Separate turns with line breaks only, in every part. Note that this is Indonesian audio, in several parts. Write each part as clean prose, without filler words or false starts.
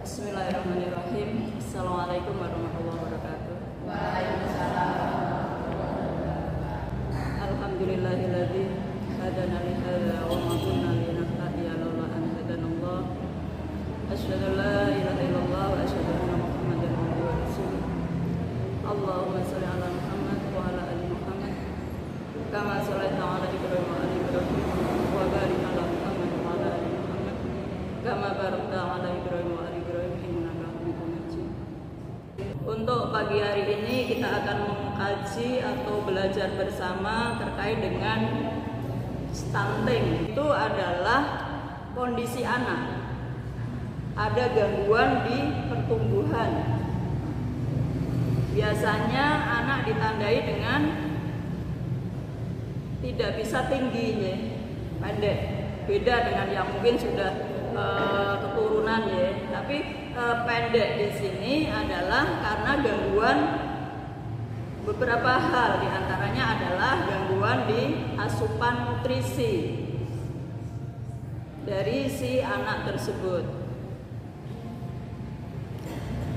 Bismillahirrahmanirrahim. Assalamualaikum warahmatullahi wabarakatuh. Alhamdulillahilladzi hadana li hadza wa ma kunna linahtadiya laula an hadanallah. Asyhadu an la ilaha illallah wa asyhadu anna Muhammadan abduhu wa rasuluh. Allahumma shalli ala Muhammad wa ala ali Muhammad kama shallaita ala Ibrahim wa ali Ibrahim wa barik ala Muhammad wa ala ali Muhammad kama barakta ala Ibrahim wa ali Ibrahim innaka Hamidum Majid. Untuk pagi hari ini kita akan mengkaji atau belajar bersama terkait dengan stunting. Itu adalah kondisi anak ada gangguan di pertumbuhan. Biasanya anak ditandai dengan tidak bisa tinggi, ya, pendek. Beda dengan yang mungkin sudah keturunan, ya. Tapi pendek di sini adalah karena gangguan beberapa hal, diantaranya adalah gangguan di asupan nutrisi dari si anak tersebut.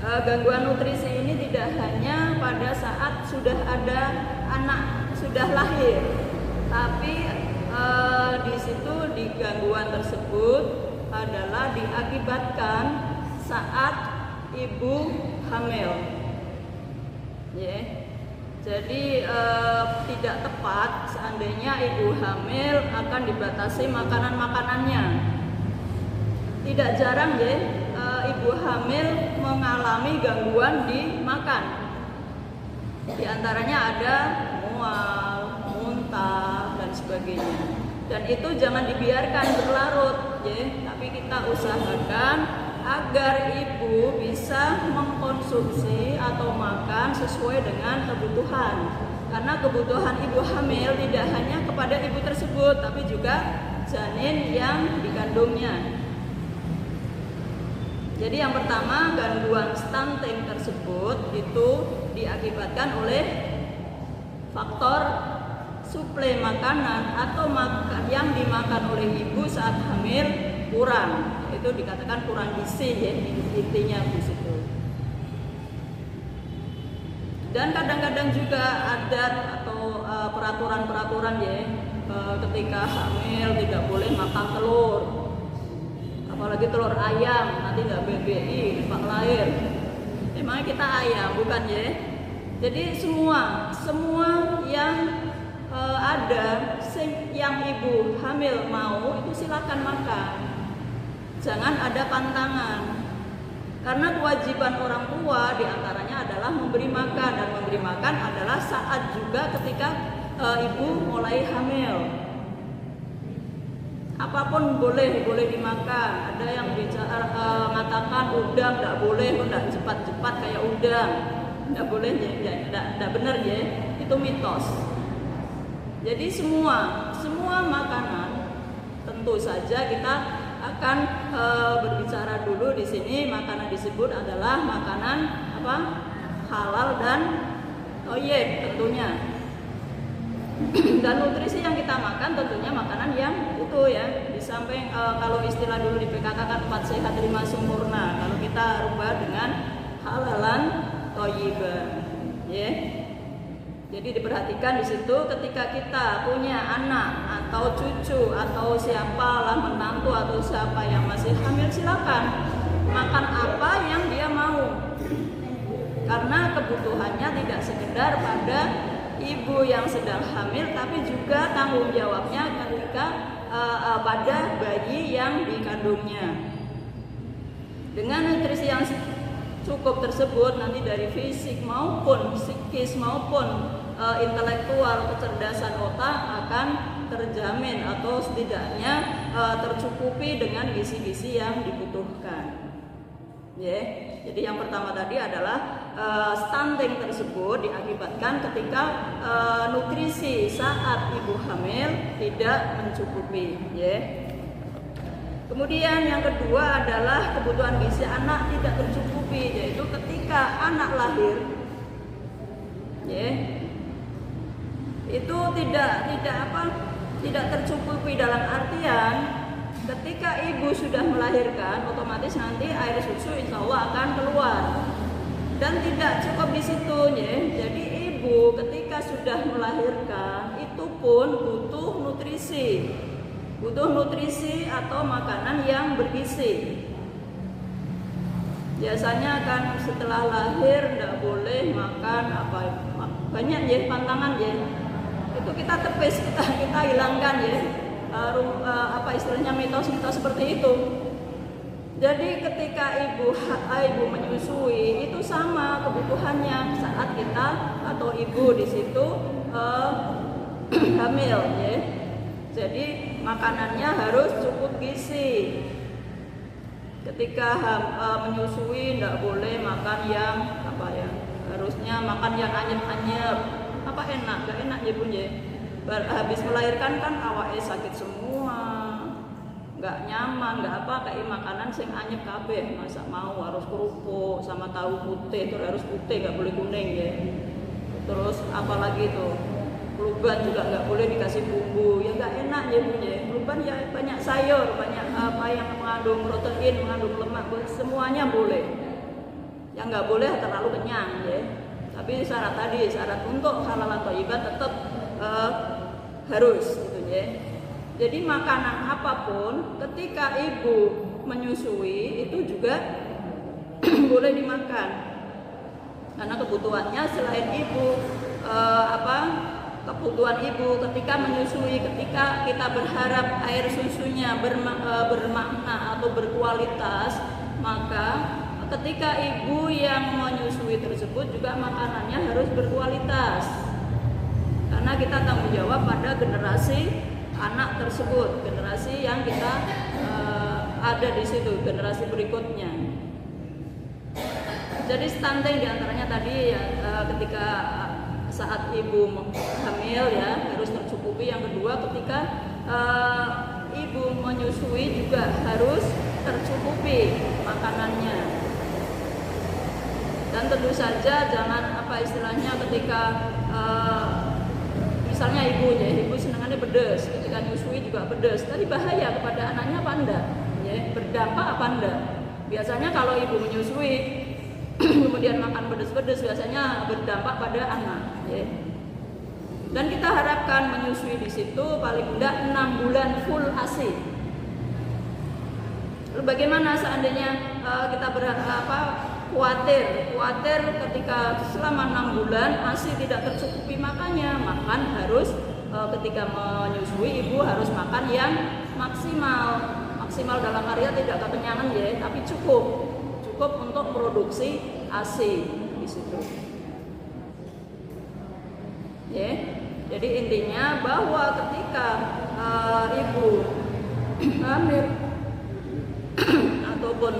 Gangguan nutrisi ini tidak hanya pada saat sudah ada anak sudah lahir, tapi di situ di gangguan tersebut adalah diakibatkan saat ibu hamil, ya. Jadi tidak tepat seandainya ibu hamil akan dibatasi makanan-makanannya. Tidak jarang, ya, ibu hamil mengalami gangguan di makan. Di antaranya ada mual, muntah dan sebagainya. Dan itu jangan dibiarkan berlarut, ya. Tapi kita usahakan agar ibu bisa mengkonsumsi atau makan sesuai dengan kebutuhan. Karena kebutuhan ibu hamil tidak hanya kepada ibu tersebut, tapi juga janin yang dikandungnya. Jadi yang pertama, gangguan stunting tersebut itu diakibatkan oleh faktor suplai makanan atau yang dimakan oleh ibu saat hamil kurang. Itu dikatakan kurang gizi, ya, intinya di situ. Dan kadang-kadang juga ada atau peraturan-peraturan, ya, ketika hamil tidak boleh makan telur. Apalagi telur ayam, nanti nggak BBI, pak lahir. Emangnya kita ayam, bukan, ya? Jadi semua yang ada yang ibu hamil mau itu silakan makan. Jangan ada pantangan. Karena kewajiban orang tua diantaranya adalah memberi makan, dan memberi makan adalah saat juga ketika ibu mulai hamil. Apapun boleh dimakan. Ada yang mengatakan udang tidak boleh, tidak cepat-cepat kayak udang, tidak boleh, ya, tidak benar, ya, itu mitos. Jadi semua makanan, tentu saja kita akan berbicara dulu di sini. Makanan disebut adalah makanan apa? Halal dan thayyib tentunya. Dan nutrisi yang kita makan tentunya makanan yang itu, ya. Di samping kalau istilah dulu di PKK kan 4 sehat 5 sempurna. Kalau kita rubah dengan halalan thayyiban, ya. Jadi diperhatikan di situ ketika kita punya anak atau cucu atau siapalah menantu atau siapa yang masih hamil, silakan makan apa yang dia mau. Karena kebutuhannya tidak sekedar pada ibu yang sedang hamil, tapi juga tanggung jawabnya ketika pada bayi yang dikandungnya. Dengan nutrisi yang cukup tersebut, nanti dari fisik maupun psikis maupun intelektual, kecerdasan otak akan terjamin atau setidaknya tercukupi dengan gizi-gizi yang dibutuhkan. Jadi yang pertama tadi adalah stunting tersebut diakibatkan ketika nutrisi saat ibu hamil tidak mencukupi. Kemudian yang kedua adalah kebutuhan gizi anak tidak tercukupi, yaitu ketika anak lahir, itu tidak tercukupi dalam artian ketika ibu sudah melahirkan, otomatis nanti air susu insya Allah akan keluar. Dan tidak cukup di situ ya. Jadi ibu ketika sudah melahirkan itu pun butuh nutrisi. Butuh nutrisi atau makanan yang bergizi. Biasanya kan setelah lahir tidak boleh makan banyak ya pantangan ya. Itu kita tepis, kita hilangkan ya. Istilahnya mitos-mitos seperti itu. Jadi ketika ibu menyusui itu sama kebutuhannya saat kita atau ibu di situ hamil ya. Jadi makanannya harus cukup gizi. Ketika menyusui tidak boleh makan yang harusnya makan yang anyep-anyep. Gak enak ya bun ya. Habis melahirkan kan awake sakit semua, nggak nyaman, kayak makanan sing anyep kabeh. Masa mau harus kerupuk sama tahu putih, terus harus putih, nggak boleh kuning ya. Terus apalagi tuh Bluban juga nggak boleh dikasih bumbu, ya nggak enak ya bun ya. Bluban ya banyak sayur, banyak yang mengandung protein, mengandung lemak, semuanya boleh. Yang nggak boleh terlalu kenyang ya. Tapi syarat untuk halal thayyibah tetap harus gitu ya. Jadi makanan apapun ketika ibu menyusui itu juga boleh dimakan. Karena kebutuhannya selain ibu kebutuhan ibu ketika menyusui, ketika kita berharap air susunya bermakna atau berkualitas, maka ketika ibu yang menyusui tersebut juga makanannya harus berkualitas. Karena kita tanggung jawab pada generasi anak tersebut, generasi yang kita ada di situ, generasi berikutnya. Jadi stunting diantaranya tadi ya, ketika saat ibu hamil ya harus tercukupi. Yang kedua ketika ibu menyusui juga harus tercukupi makanannya. Dan tentu saja jangan istilahnya ketika misalnya ibu senangannya pedas, ketika nyusui juga pedas. Tadi bahaya kepada anaknya apa enggak? Ya, berdampak apa enggak? Biasanya kalau ibu menyusui kemudian makan pedas-pedas biasanya berdampak pada anak. Ya. Dan kita harapkan menyusui di situ paling enggak 6 bulan full ASI. Lalu bagaimana seandainya kita khawatir ketika selama 6 bulan masih tidak tercukupi makannya, makan harus ketika menyusui ibu harus makan yang maksimal dalam area tidak kekenyangan ya, tapi cukup untuk produksi ASI di situ. Ya, jadi intinya bahwa ketika ibu hamil ataupun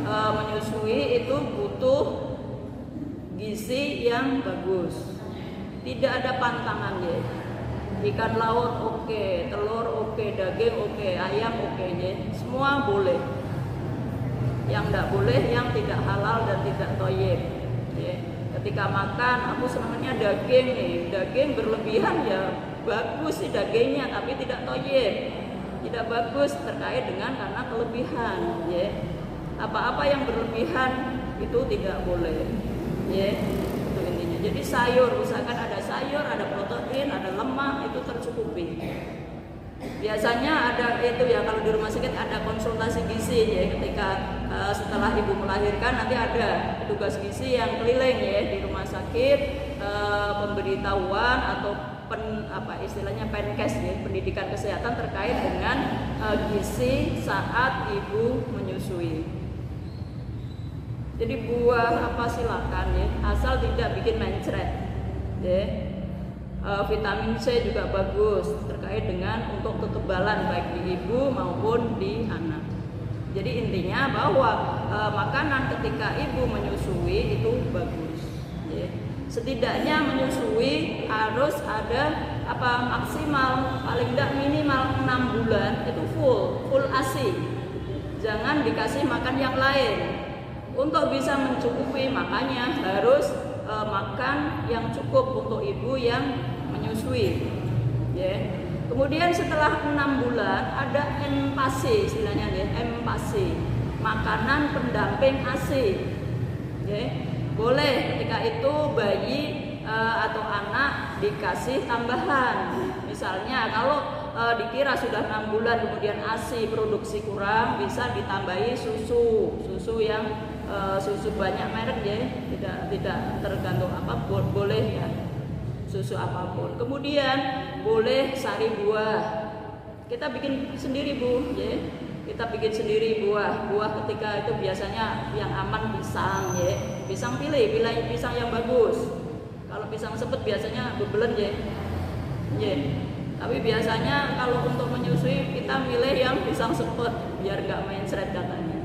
menyusui itu butuh gizi yang bagus. Tidak ada pantangan ya. Ikan laut oke, telur oke, daging oke, ayam oke ya. Semua boleh. Yang tidak boleh yang tidak halal dan tidak thayyib. Ya. Ketika makan, aku senangnya daging nih. Daging berlebihan ya bagus sih dagingnya, tapi tidak thayyib. Tidak bagus terkait dengan karena kelebihan. Ya. Apa-apa yang berlebihan itu tidak boleh, ya itu intinya. Jadi sayur, usahakan ada sayur, ada protein, ada lemak, itu tercukupi. Biasanya ada itu ya, kalau di rumah sakit ada konsultasi gizi ya, ketika setelah ibu melahirkan nanti ada petugas gizi yang keliling ya di rumah sakit, pemberitahuan atau istilahnya penkes ya, pendidikan kesehatan terkait dengan gizi saat ibu menyusui. Jadi buah silakan ya, asal tidak bikin mencret. Ya. Vitamin C juga bagus terkait dengan untuk kekebalan baik di ibu maupun di anak. Jadi intinya bahwa makanan ketika ibu menyusui itu bagus. Ya. Setidaknya menyusui harus ada maksimal paling tidak minimal 6 bulan itu full ASI. Jangan dikasih makan yang lain. Untuk bisa mencukupi makanya harus makan yang cukup untuk ibu yang menyusui. Ya. Kemudian setelah 6 bulan ada MPASI istilahnya ya, MPASI, makanan pendamping ASI. Ya. Boleh ketika itu bayi atau anak dikasih tambahan. Misalnya kalau dikira sudah 6 bulan kemudian ASI produksi kurang, bisa ditambahi susu yang susu banyak merek ya, tidak tergantung apa, boleh ya, susu apapun. Kemudian boleh sari buah, kita bikin sendiri Bu ya, kita bikin sendiri buah ketika itu biasanya yang aman pisang ya, pisang pilih pisang yang bagus. Kalau pisang sepet biasanya bebelen ya, tapi biasanya kalau untuk menyusui kita milih yang pisang sepet biar nggak main seret katanya.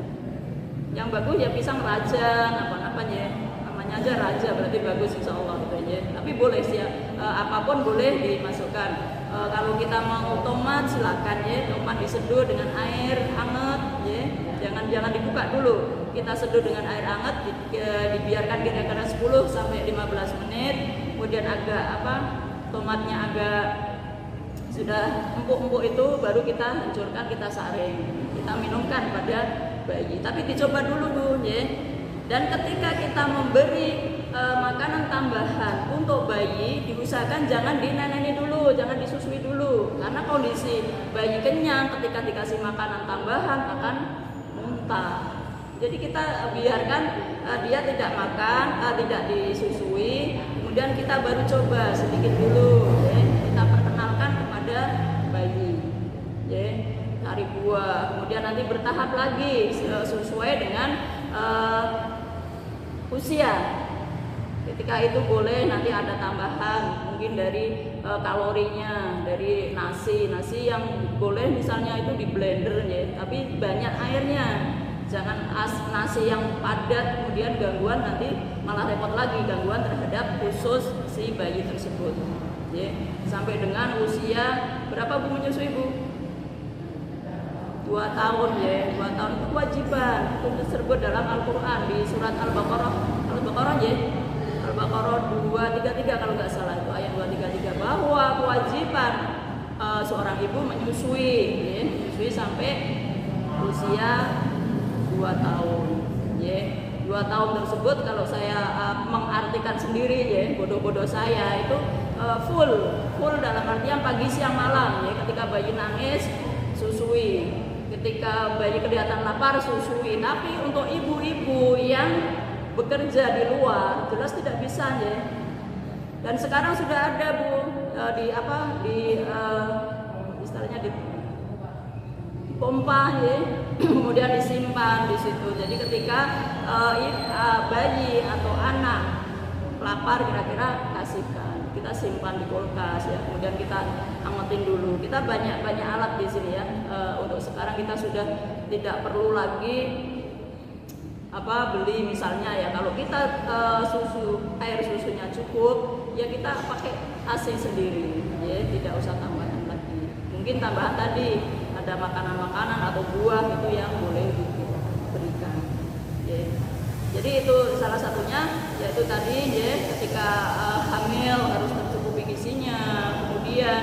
Yang bagus ya pisang raja, apa-apanya, namanya aja raja berarti bagus insya Allah gitu ya. Tapi boleh sih ya, apapun boleh dimasukkan. Kalau kita mau tomat silakan ya, tomat diseduh dengan air hangat ya, jangan dibuka dulu. Kita seduh dengan air hangat, dibiarkan kira-kira 10 sampai 15 menit. Kemudian agak tomatnya agak sudah empuk-empuk itu baru kita hancurkan, kita saring, kita minumkan pada bayi. Tapi dicoba dulu Bu ya. Dan ketika kita memberi makanan tambahan untuk bayi, diusahakan jangan dineneni dulu, jangan disusui dulu, karena kondisi bayi kenyang ketika dikasih makanan tambahan akan muntah. Jadi kita biarkan dia tidak makan, tidak disusui, kemudian kita baru coba sedikit dulu ya. Kita perkenalkan kepada bayi ya, sari buah, kemudian nanti bertahap lagi sesuai dengan usia. Ketika itu boleh nanti ada tambahan mungkin dari kalorinya, dari nasi yang boleh misalnya itu di blender ya, tapi banyak airnya. Jangan nasi yang padat kemudian gangguan, nanti malah repot lagi, gangguan terhadap usus si bayi tersebut ya. Sampai dengan usia berapa Bu menyusui Bu? 2 tahun ya, 2 tahun itu kewajiban, itu tersebut dalam Al-Quran di surat Al-Baqarah ya, Al-Baqarah 233 kalau nggak salah, itu ayat 233, bahwa kewajiban seorang ibu menyusui ya, menyusui sampai usia 2 tahun ya. 2 tahun tersebut kalau saya mengartikan sendiri ya, bodoh-bodoh saya itu full dalam artian pagi siang malam ya. Ketika bayi nangis susui, ketika bayi kelihatan lapar susui. Tapi untuk ibu-ibu yang bekerja di luar jelas tidak bisa ya. Dan sekarang sudah ada Bu istilahnya di pompa ya, kemudian disimpan di situ. Jadi ketika bayi atau anak lapar kira-kira kasihkan, kita simpan di kulkas ya, kemudian kita angetin dulu. Kita banyak alat di sini ya. Untuk sekarang kita sudah tidak perlu lagi beli misalnya ya, kalau kita air susunya cukup ya kita pakai ASI sendiri ya, tidak usah tambahan lagi. Mungkin tambahan tadi ada makanan-makanan atau buah itu yang boleh diberikan ya. Jadi itu salah satunya, yaitu tadi ya, ketika hamil harus tercukupi gizinya, kemudian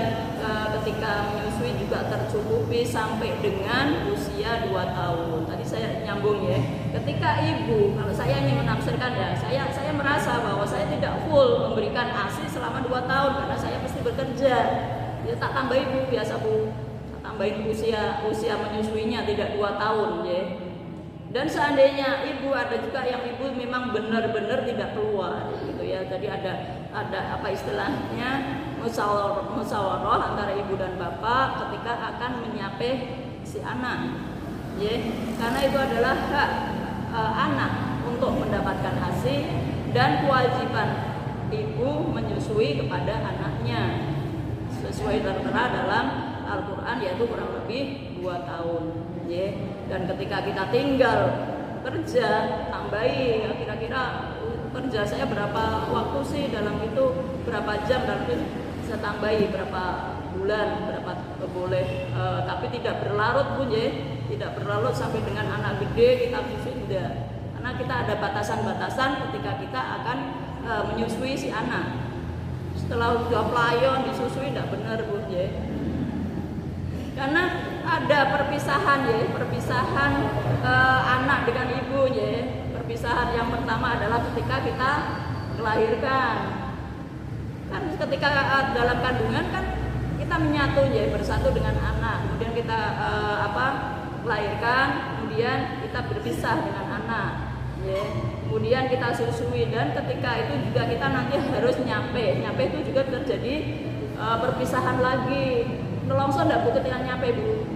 ketika menyusui juga tercukupi sampai dengan usia 2 tahun. Tadi saya nyambung ya, ketika ibu, kalau saya ingin menafsirkan ya, saya merasa bahwa saya tidak full memberikan ASI selama 2 tahun karena saya pasti bekerja. Ya tak tambahin Bu, biasa Bu, tambahin usia menyusuinya tidak 2 tahun ya. Dan seandainya ibu, ada juga yang ibu memang benar-benar tidak keluar gitu ya. Jadi ada apa istilahnya musyawarah antara ibu dan bapak ketika akan menyapih si anak ya. Karena itu adalah hak anak untuk mendapatkan ASI dan kewajiban ibu menyusui kepada anaknya sesuai tertera dalam Al-Quran, yaitu kurang lebih 2 tahun ya. Dan ketika kita tinggal kerja, tambahi ya, kira-kira kerja saya berapa waktu sih dalam itu, berapa jam dalam itu, bisa tambahi berapa bulan, berapa boleh, tapi tidak berlarut pun ya, tidak berlarut sampai dengan anak gede kita susui tidak, karena kita ada batasan-batasan ketika kita akan menyusui si anak. Setelah udah pelayon disusui tidak benar Bu ya. Karena ada perpisahan ya, perpisahan anak dengan ibu ya. Perpisahan yang pertama adalah ketika kita melahirkan. Kan ketika dalam kandungan kan kita menyatu ya, bersatu dengan anak. Kemudian kita melahirkan, kemudian kita berpisah dengan anak ya. Kemudian kita susui, dan ketika itu juga kita nanti harus nyampe itu juga terjadi perpisahan lagi. Nelongso ndak Bu ketika nyampe Bu?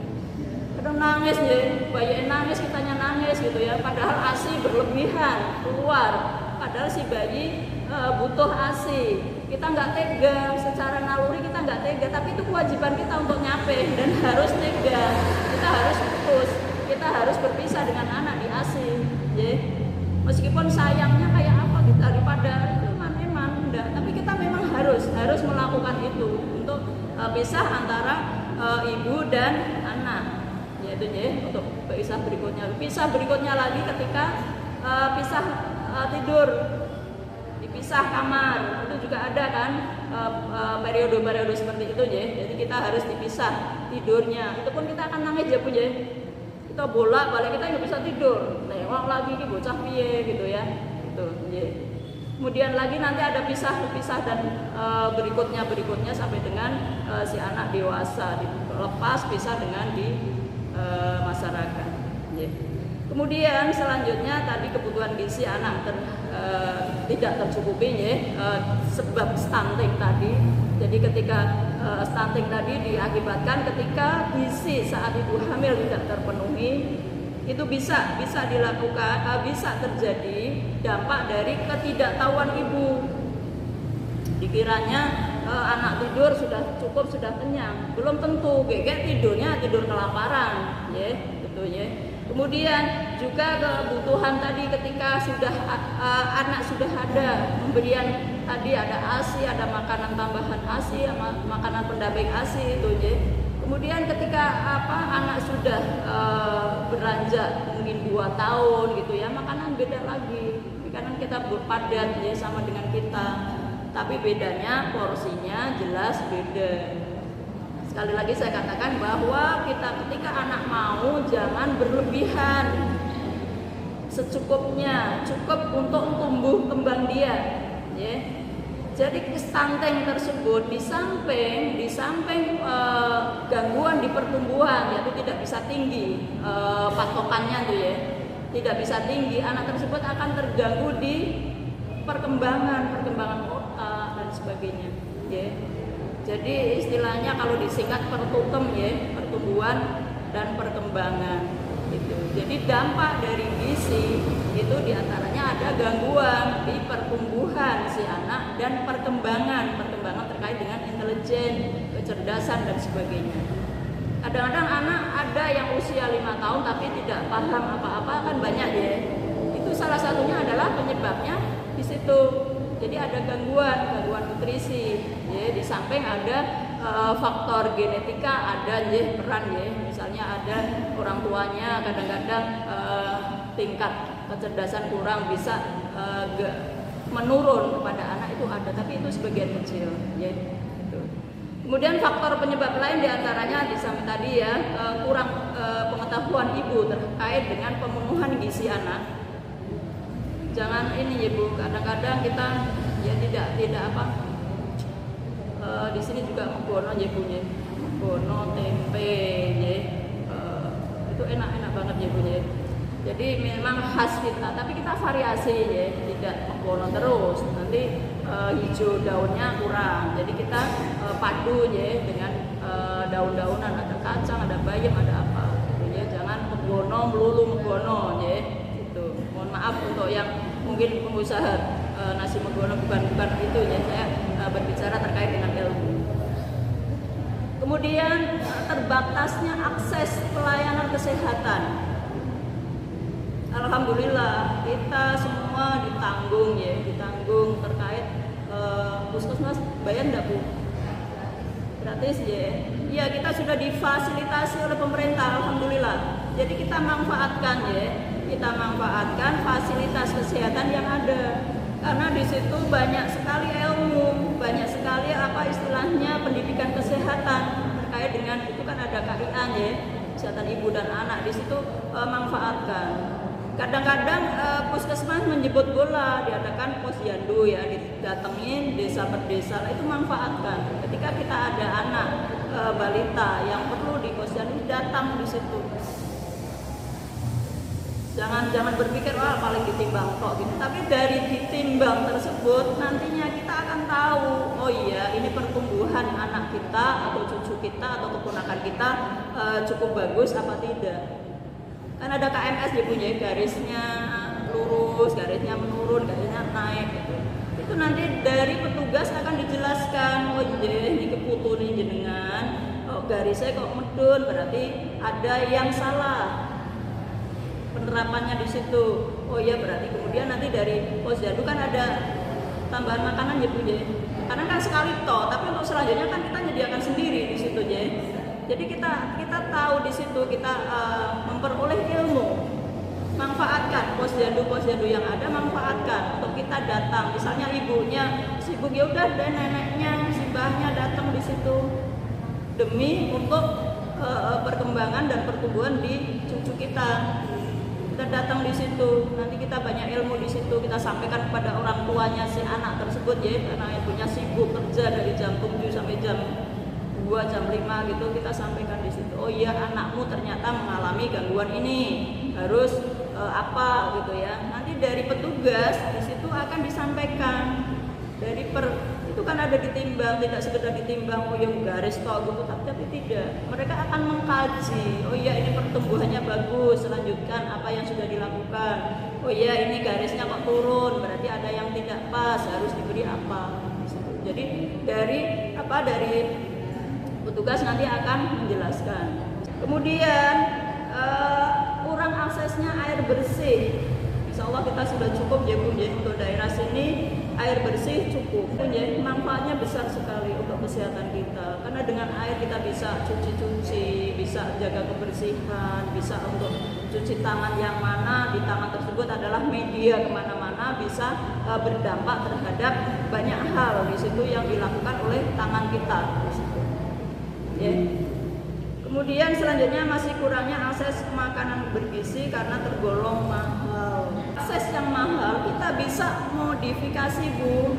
Kadang nangis ya, bayi nangis, kitanya nangis gitu ya. Padahal ASI berlebihan keluar. Padahal si bayi butuh ASI. Kita nggak tega, secara naluri kita nggak tega. Tapi itu kewajiban kita untuk nyampe dan harus tega. Kita harus putus. Kita harus berpisah dengan anak di ASI. Ya. Meskipun sayangnya kayak apa gitu, daripada itu eman enggak. Tapi kita memang harus melakukan itu untuk pisah antara ibu dan anak. Yaitu ya, untuk pisah berikutnya. Pisah berikutnya lagi ketika pisah tidur, dipisah kamar, itu juga ada kan periode-periode seperti itu ya. Jadi kita harus dipisah tidurnya. Itu pun kita akan nangis ya Bu ya. Kita bolak-balik, kita nggak bisa tidur. Nengok lagi ki bocah piye gitu ya. Gitu ya. Kemudian lagi nanti ada pisah dan berikutnya sampai dengan si anak dewasa, lepas pisah dengan di masyarakat. Ya. Kemudian selanjutnya tadi kebutuhan gizi anak tidak tercukupi ya, sebab stunting tadi. Jadi ketika stunting tadi diakibatkan ketika gizi saat ibu hamil tidak terpenuhi, itu bisa dilakukan, bisa terjadi dampak dari ketidaktahuan ibu. Dikiranya anak tidur sudah cukup, sudah kenyang, belum tentu. Gegek tidurnya tidur kelaparan, ya, gitu ya. Kemudian juga kebutuhan tadi ketika sudah anak sudah ada pemberian tadi, ada ASI, ada makanan tambahan ASI, makanan pendamping ASI itu ya. Kemudian ketika anak sudah beranjak mungkin 2 tahun gitu ya, makanan beda lagi. Makanan kita berpadat ya sama dengan kita, tapi bedanya porsinya jelas beda. Sekali lagi saya katakan bahwa kita ketika anak mau jangan berlebihan, secukupnya, cukup untuk tumbuh kembang dia, ya. Jadi stunting tersebut di samping gangguan di pertumbuhan, yaitu tidak bisa tinggi patokannya tuh ya, tidak bisa tinggi, anak tersebut akan terganggu di perkembangan otak dan sebagainya, ya. Jadi istilahnya kalau disingkat pertukem ya, pertumbuhan dan perkembangan itu. Jadi dampak dari gizi itu diantaranya ada gangguan di pertumbuhan si anak dan perkembangan terkait dengan intelijen, kecerdasan dan sebagainya. Kadang-kadang anak ada yang usia 5 tahun tapi tidak paham apa-apa, kan banyak ya. Itu salah satunya adalah penyebabnya di situ. Jadi ada gangguan nutrisi, ya. Di samping ada faktor genetika, ada ya peran ya. Misalnya ada orang tuanya kadang-kadang tingkat kecerdasan kurang, bisa menurun kepada anak, itu ada, tapi itu sebagian kecil, ya. Kemudian faktor penyebab lain diantaranya di samping tadi ya, kurang pengetahuan ibu terkait dengan pemenuhan gizi anak. Jangan ini ya Bu, kadang-kadang kita ya tidak di sini juga menggono ya Bu ya, menggono tempe ya, itu enak banget ya Bu ya. Jadi memang khas kita, tapi kita variasi ya, tidak menggono terus, nanti hijau daunnya kurang. Jadi kita padu ya dengan daun-daunan, ada kacang, ada bayam, ada apa gitu ya. Jangan menggono melulu menggono ya. Mohon maaf untuk yang mungkin pengusaha nasi menggono, bukan itu ya, saya berbicara terkait dengan ilmu. Kemudian terbatasnya akses pelayanan kesehatan. Alhamdulillah kita semua ditanggung terkait puskesmas. Bayar enggak Bu? Gratis ya. Iya, kita sudah difasilitasi oleh pemerintah, alhamdulillah. Jadi kita manfaatkan ya. Kita manfaatkan fasilitas kesehatan yang ada, karena di situ banyak sekali ilmu, banyak sekali istilahnya pendidikan kesehatan terkait terkait dengan itu kan ada KIA ya, kesehatan ibu dan anak, di situ manfaatkan. Kadang-kadang puskesmas menjemput bola, diadakan posyandu ya, didatengin desa per desa, itu manfaatkan. Ketika kita ada anak balita yang perlu di posyandu, datang di situ. Jangan berpikir wah paling ditimbang kok gitu. Tapi dari ditimbang tersebut nantinya kita akan tahu, oh iya ini pertumbuhan anak kita atau cucu kita atau keponakan kita cukup bagus apa tidak. Kan ada KMS dia punya garisnya lurus, garisnya menurun, garisnya naik gitu. Itu nanti dari petugas akan dijelaskan, oh iya ini keputun jenengan, oh garisnya kok medun, berarti ada yang salah penerapannya di situ. Oh iya berarti kemudian nanti dari posyandu kan ada tambahan makanan ya Bu ya. Karena kan sekali toh, tapi untuk selanjutnya kan kita menyediakan sendiri di situ ya. Jadi kita tahu di situ kita memperoleh ilmu. Manfaatkan posyandu yang ada, manfaatkan untuk kita datang. Misalnya ibunya sibuk ya udah dan neneknya, si mbahnya datang di situ demi untuk perkembangan dan pertumbuhan di cucu kita. Kita datang di situ, nanti kita banyak ilmu di situ, kita sampaikan kepada orang tuanya si anak tersebut ya, karena ibunya sibuk kerja dari jam 7 sampai jam 2, jam 5 gitu, kita sampaikan di situ. Oh iya anakmu ternyata mengalami gangguan ini, harus apa gitu ya. Nanti dari petugas di situ akan disampaikan dari itu kan ada ditimbang, tidak sekedar ditimbang oh yang garis toh gitu, tapi tidak. Mereka akan mengkaji, oh iya ini pertumbuhannya bagus, lanjutkan apa yang sudah dilakukan. Oh iya ini garisnya kok turun, berarti ada yang tidak pas, harus diberi apa. Jadi dari petugas nanti akan menjelaskan. Kemudian kurang aksesnya air bersih. Insya Allah kita sudah cukup ya Bu ya, untuk daerah sini air bersih cukup ya, manfaatnya besar sekali untuk kesehatan kita, karena dengan air kita bisa cuci-cuci, bisa jaga kebersihan, bisa untuk cuci tangan yang mana di tangan tersebut adalah media kemana-mana, bisa berdampak terhadap banyak hal di situ yang dilakukan oleh tangan kita ya. Kemudian selanjutnya masih kurangnya akses makanan bergizi karena tergolong mahal. Akses yang mahal kita bisa modifikasi Bu,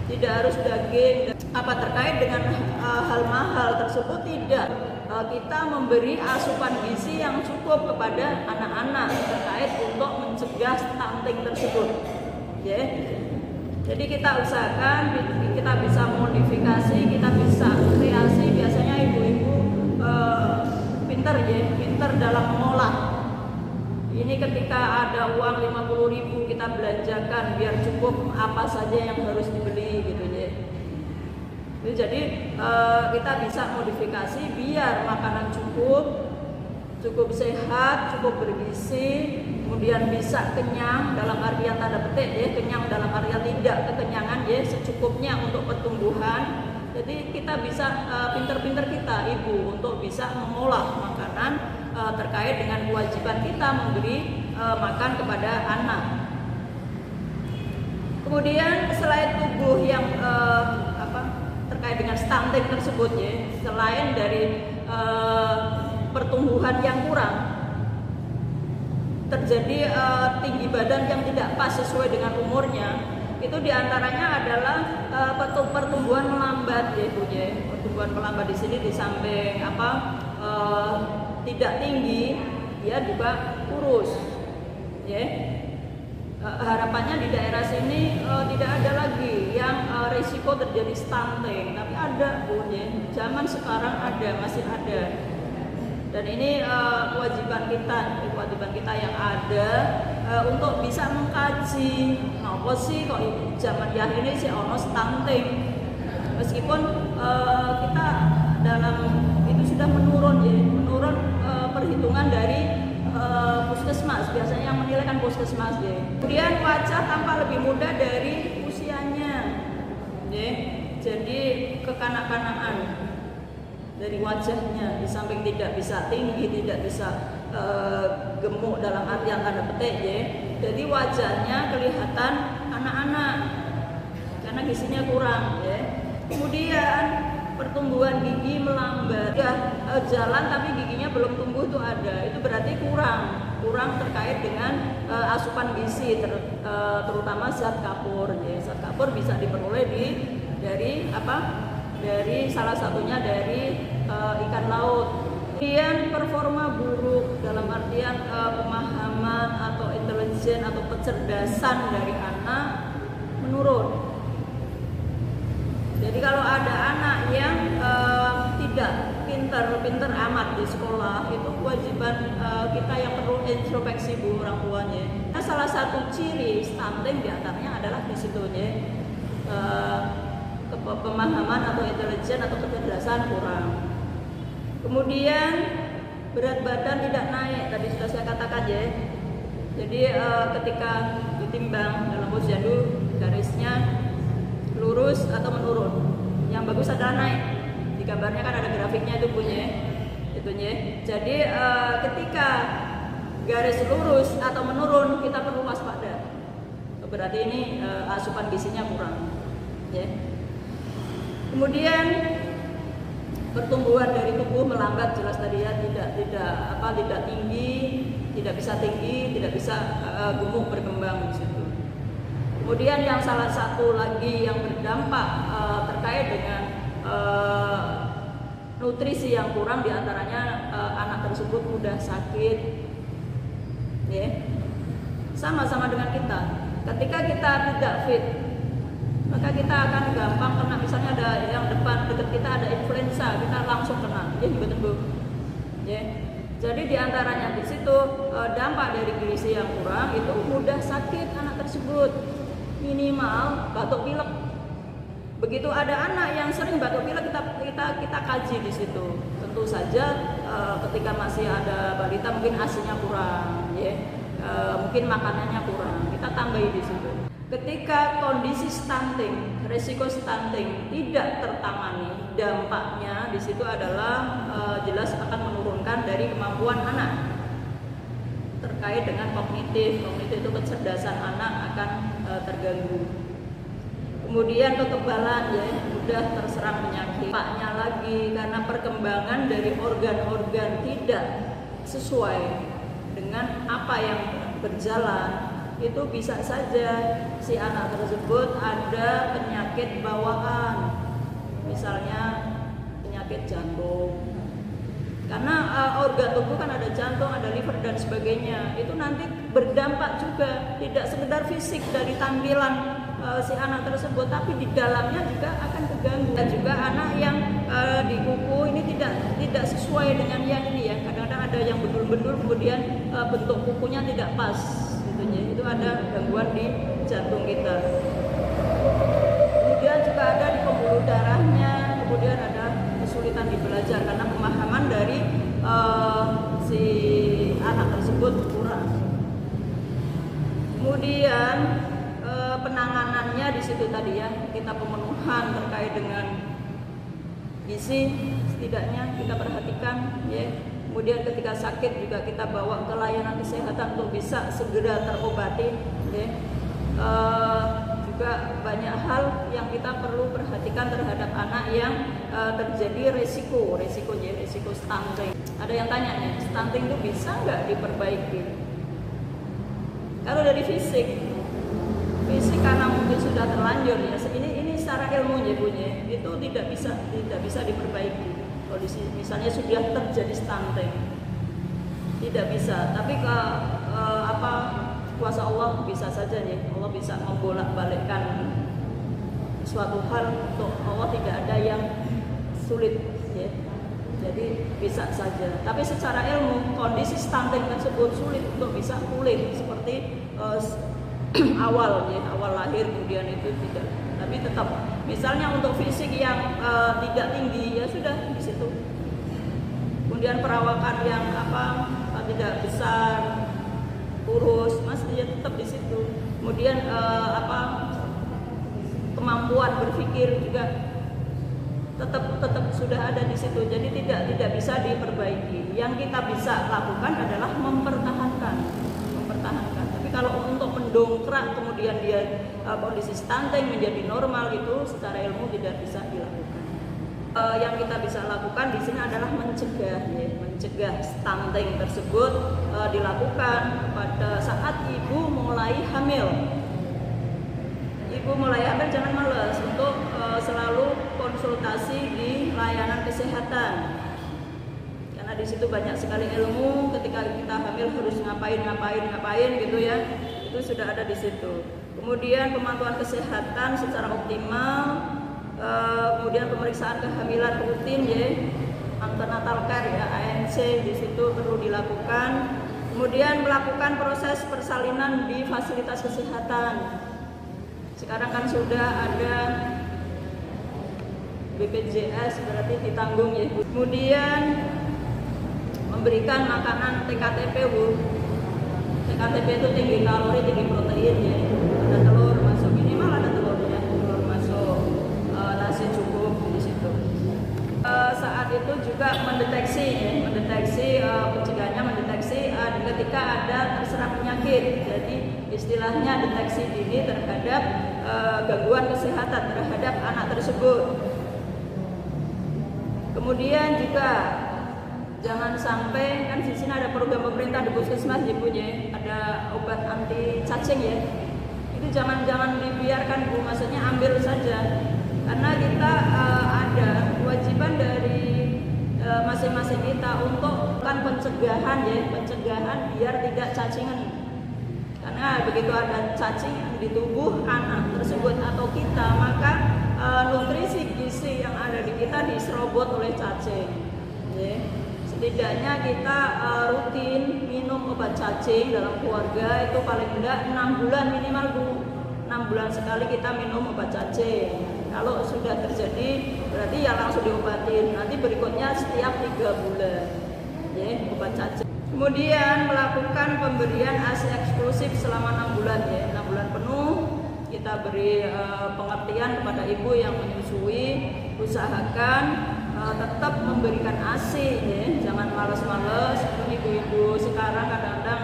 tidak harus daging. Apa terkait dengan hal mahal tersebut tidak, kita memberi asupan gizi yang cukup kepada anak-anak terkait untuk mencegah stunting tersebut. Ya. Jadi kita usahakan kita bisa modifikasi, kita bisa kreasi. Biasanya ibu-ibu pinter dalam mengolah. Ini ketika ada uang 50.000 kita belanjakan biar cukup apa saja yang harus dibeli gitu ya. Jadi kita bisa modifikasi biar makanan cukup sehat, cukup bergizi, kemudian bisa kenyang dalam artian tanda petik ya, kenyang dalam artian tidak kekenyangan ya, secukupnya untuk pertumbuhan. Jadi kita bisa pinter-pinter kita ibu untuk bisa mengolah makanan terkait dengan kewajiban kita memberi makan kepada anak. Kemudian selain tubuh yang terkait dengan stunting tersebut ya, selain dari pertumbuhan yang kurang, terjadi tinggi badan yang tidak pas sesuai dengan umurnya. Itu diantaranya adalah pertumbuhan melambat ya Bu ya. Pertumbuhan melambat di sini di samping tidak tinggi, dia juga kurus ya. Harapannya di daerah sini tidak ada lagi yang risiko terjadi stunting, tapi ada Bu ya. Zaman sekarang masih ada. Dan ini kewajiban kita yang ada untuk bisa mengkaji apa sih kok zaman ya ini sih ono stunting, meskipun kita dalam itu sudah menurun perhitungan dari puskesmas, biasanya yang menilai kan puskesmas ya. Kemudian wajah tampak lebih muda dari usianya ya. Jadi kekanak-kanakan dari wajahnya, di samping tidak bisa tinggi, tidak bisa gemuk dalam artian tanda petik ya. Jadi wajahnya kelihatan anak-anak karena gizinya kurang ya. Kemudian pertumbuhan gigi melambat. Ya, jalan tapi giginya belum tumbuh tuh ada. Itu berarti kurang terkait dengan asupan gizi, terutama zat kapur. Ya, zat kapur bisa diperoleh dari apa? Dari salah satunya dari ikan laut. Kemudian performa buruk dalam artian pemahaman atau intelijen atau kecerdasan dari anak menurun. Jadi kalau ada anak yang tidak pinter amat di sekolah, itu kewajiban kita yang perlu introspeksi bu orang tuanya. Nah, salah satu ciri stunting diantaranya adalah di situ ya, pemahaman atau intelijen atau kecerdasan kurang. Kemudian berat badan tidak naik, tadi sudah saya katakan ya. Jadi ketika ditimbang dalam posyandu garisnya lurus atau menurun. Yang bagus adalah naik. Di gambarnya kan ada grafiknya itu punya. Jadi ketika garis lurus atau menurun kita perlu waspada. Berarti ini asupan gizinya kurang. Ya. Kemudian pertumbuhan dari tubuh melambat, jelas tadi ya, tidak tinggi, tidak bisa tinggi, tidak bisa gemuk berkembang di situ. Kemudian yang salah satu lagi yang berdampak terkait dengan nutrisi yang kurang, diantaranya anak tersebut mudah sakit, ya. Sama-sama dengan kita. Ketika kita tidak fit, maka kita akan gampang kena. Misalnya ada yang dekat kita ada influenza, kita langsung kena, ya betul. Ya. Jadi diantaranya di situ dampak dari gizi yang kurang itu mudah sakit anak tersebut, minimal batuk pilek. Begitu ada anak yang sering batuk pilek, kita kaji di situ. Tentu saja ketika masih ada balita mungkin ASI-nya kurang, ya. Mungkin makanannya kurang, kita tambahi di situ. Ketika kondisi stunting, resiko stunting tidak tertangani, dampaknya di situ adalah jelas akan menurunkan dari kemampuan anak terkait dengan kognitif itu kecerdasan anak akan terganggu. Kemudian kekebalan, ya, mudah terserang penyakit. Dampaknya lagi karena perkembangan dari organ-organ tidak sesuai dengan apa yang berjalan, itu bisa saja si anak tersebut ada penyakit bawaan, misalnya penyakit jantung. Karena organ tubuh kan ada jantung, ada liver dan sebagainya. Itu nanti berdampak juga, tidak sekedar fisik dari tampilan si anak tersebut, tapi di dalamnya juga akan terganggu. Dan juga anak yang di kuku ini tidak sesuai dengan yang ini ya. Kadang-kadang ada yang bedul-bedul, kemudian bentuk kukunya tidak pas. Itu ada gangguan di jantung kita. Kemudian juga ada di pembuluh darahnya, kemudian ada kesulitan di belajar karena pemahaman dari si anak tersebut kurang. Kemudian penanganannya di situ tadi ya, kita pemenuhan terkait dengan gizi setidaknya kita perhatikan ya. Kemudian ketika sakit juga kita bawa ke layanan kesehatan untuk bisa segera terobati. Ya. Juga banyak hal yang kita perlu perhatikan terhadap anak yang terjadi resiko stunting. Ada yang tanya nih, stunting itu bisa nggak diperbaiki? Kalau dari fisik karena mungkin sudah terlanjur ya. Ini secara ilmunya punya itu tidak bisa diperbaiki. Kondisi misalnya sudah terjadi stunting tidak bisa, tapi kuasa Allah bisa saja ya. Allah bisa membolak-balikkan suatu hal, untuk Allah tidak ada yang sulit ya. Jadi bisa saja. Tapi secara ilmu kondisi stunting tersebut sulit untuk bisa pulih seperti awal lahir kemudian itu tidak. Tapi tetap misalnya untuk fisik yang tidak tinggi ya sudah di situ. Kemudian perawakan yang tidak besar, kurus, masih ya tetap di situ. Kemudian kemampuan berpikir juga tetap sudah ada di situ. Jadi tidak bisa diperbaiki. Yang kita bisa lakukan adalah mempertahankan. Tapi kalau untuk mendongkrak kemudian dia kondisi stunting menjadi normal, itu secara ilmu tidak bisa dilakukan. Yang kita bisa lakukan di sini adalah mencegah stunting tersebut dilakukan pada saat ibu mulai hamil. Ibu mulai hamil jangan malas untuk selalu konsultasi di layanan kesehatan. Karena di situ banyak sekali ilmu ketika kita hamil harus ngapain gitu ya. Itu sudah ada di situ. Kemudian pemantauan kesehatan secara optimal, kemudian pemeriksaan kehamilan rutin ya, antenatal care ya, ANC di situ perlu dilakukan. Kemudian melakukan proses persalinan di fasilitas kesehatan. Sekarang kan sudah ada BPJS, berarti ditanggung ya. Kemudian memberikan makanan TKTP Bu. TKTP itu tinggi kalori, tinggi protein ya. Ada telur masuk, minimal ada telurnya, telur masuk, nasi cukup di situ. Saat itu juga mendeteksi pencegahannya, ketika ada terserang penyakit. Jadi istilahnya deteksi dini terhadap gangguan kesehatan terhadap anak tersebut. Kemudian juga jangan sampai, kan di sini ada program pemerintah di puskesmas punya ada obat anti cacing ya. Itu jangan dibiarkan Bu, maksudnya ambil saja. Karena kita ada kewajiban dari masing-masing kita untuk melakukan pencegahan biar tidak cacingan. Karena begitu ada cacing di tubuh anak tersebut atau kita, maka nutrisi gizi yang ada di kita diserobot oleh cacing. Ya. Setidaknya kita rutin minum obat cacing dalam keluarga itu paling tidak 6 bulan minimal Bu. 6 bulan sekali kita minum obat cacing. Kalau sudah terjadi berarti ya langsung diobatin. Nanti berikutnya setiap 3 bulan ya, obat cacing. Kemudian melakukan pemberian ASI eksklusif selama 6 bulan ya. 6 bulan penuh kita beri pengertian kepada ibu yang menyusui, usahakan tetap memberikan ASI ya. Jangan males-males. Ibu-ibu sekarang kadang-kadang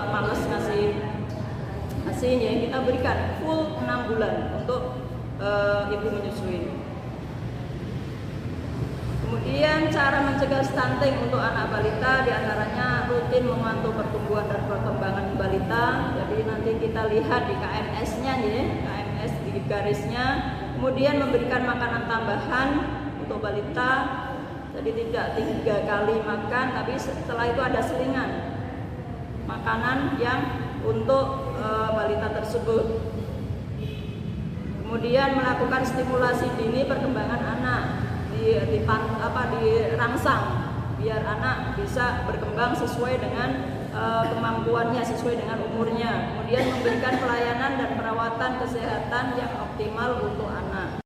males ngasih ASI-nya. Kita berikan full 6 bulan untuk ibu menyusui. Kemudian cara mencegah stunting untuk anak balita diantaranya rutin memantau pertumbuhan dan perkembangan balita. Jadi nanti kita lihat di KMS-nya ya, KMS di garisnya. Kemudian memberikan makanan tambahan untuk balita. Jadi tidak 3 kali makan, tapi setelah itu ada selingan makanan yang untuk balita tersebut. Kemudian melakukan stimulasi dini perkembangan anak, dirangsang biar anak bisa berkembang sesuai dengan kemampuannya, sesuai dengan umurnya. Kemudian memberikan pelayanan dan perawatan kesehatan yang optimal untuk anak.